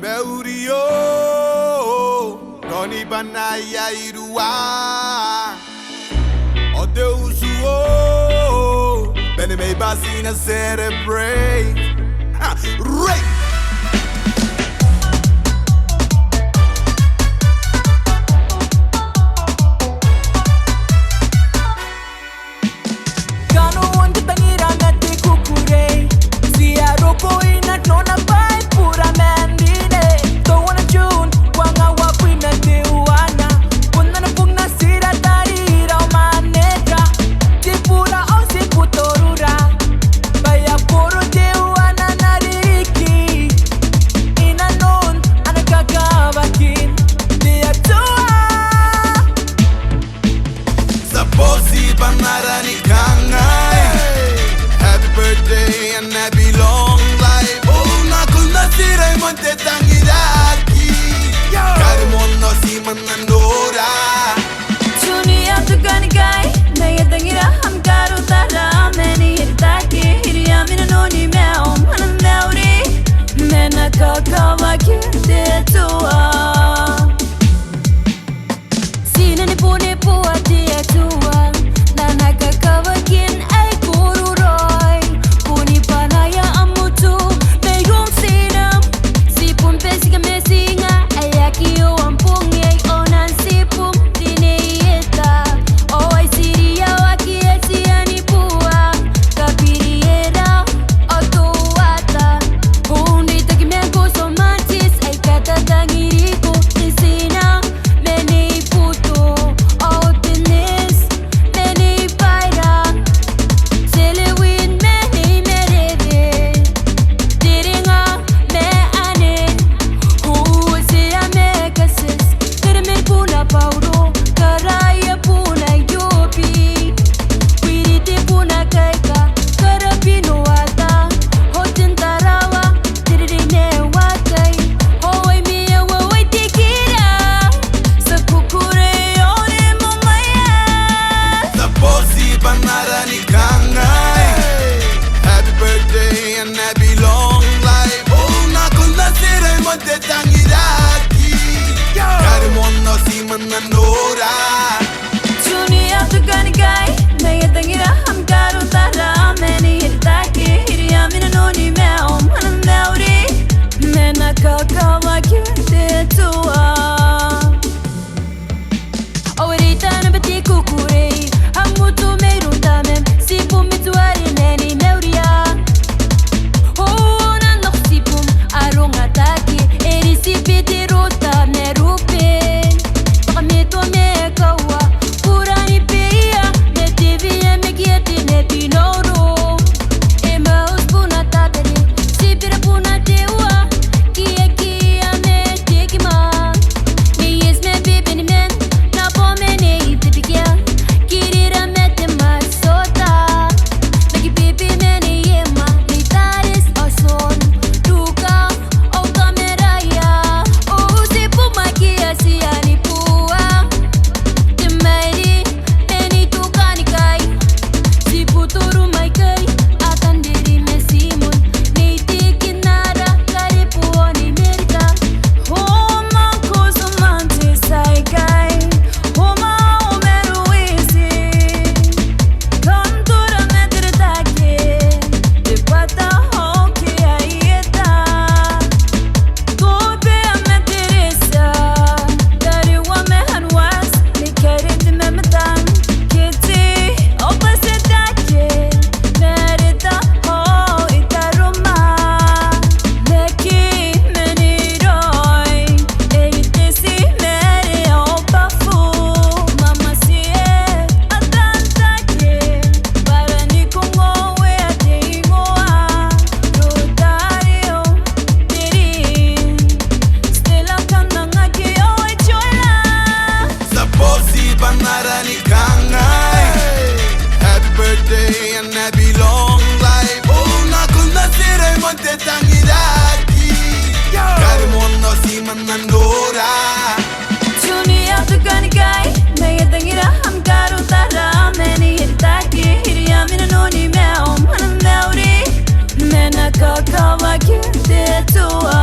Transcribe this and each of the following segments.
Meurio, Doni Banaya Irua, O Deus, Beneme Basina celebrate. Right! Happy birthday and happy long life. Oh, nakul nasira monte tangiraki. Karimon no si manandora. Tuni atu gani gai, naya tangira ham karu tara meni hirtaki hiriya mina noni meo manandauri. Mena kakawa kinte tua. Sina ni pune pua dia tua. Nana kakawa kin ay kururoi. Puni panaya amutu mayum sinam. Sipum pesika mesinga ayaki o ampung ay onan sipum dineyeta. O ay siriya waki etiani pua. Kapiriera o tuata. Puni takimenko somatis ay katatangiriko isina meni puto. O tenis meni paira. Selewin meni mereve. Diringa me anen. Huwasya me kasis. Karamel puna pauro. Karaya puna yopi. Wirite puna kaika. Karapino ata. Hotin tarawa. Dirine wakai. Hoy miya wawai tikira. Sa kukure yore mumaya. The bossy banana ni kangai. Happy birthday and happy long life. Oh, nakul nasira monte tangiraki. Karimon no si manandora. Tuni atu gani gai, naya tangira ham karu tara meni hirtaki hiriya mina noni meo manandauri. Mena kakawa kinte tua. Awarita na bati kukure, hamutu meirun tamem, sipum mituari neni neuria. Oh, nanok sipum arong ataki, eri sipiti rota merupe. Pakamito me kawa, purani peia, me tivia me kieti ne pinoro. Emaus puna tatari, sipira puna teua, kia kia me tekima. Ni yes me bibi ni men, na po me ne itipikia, kirira me te masota. Nagi bibi me ne yema, ni taris ason, duka o kameraya. Oh, sipu makia siani pua. Temairi meni tukani kai. Sipu turu mai kai, akan diri me simun. Ni tikinara kari puoni merita. Homa kusumante sai kai. Homa omeru isi. Kantura metre take. Te pata hoki aieta. Tope a me teresa. Dari wa me hanwas. Ni karit me matan. Kiti opa se take. Merita ho itaruma. Leki meni roi. Erite si mere opa fu. Mama si atantake. Para ni kungo we atingoa. Rotario dirin. Stella kananga ki oe choila. The bossy banana ni kangai. Happy birthday and happy long life. Oh, nakul nasira monte tangiraki. Karimon no si manandora. Tuni atu gani gai, naya tangira ham karu tara meni hirtaki hiriya mina noni meo manandauri. Mena kakawa kinte tua.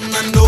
mama no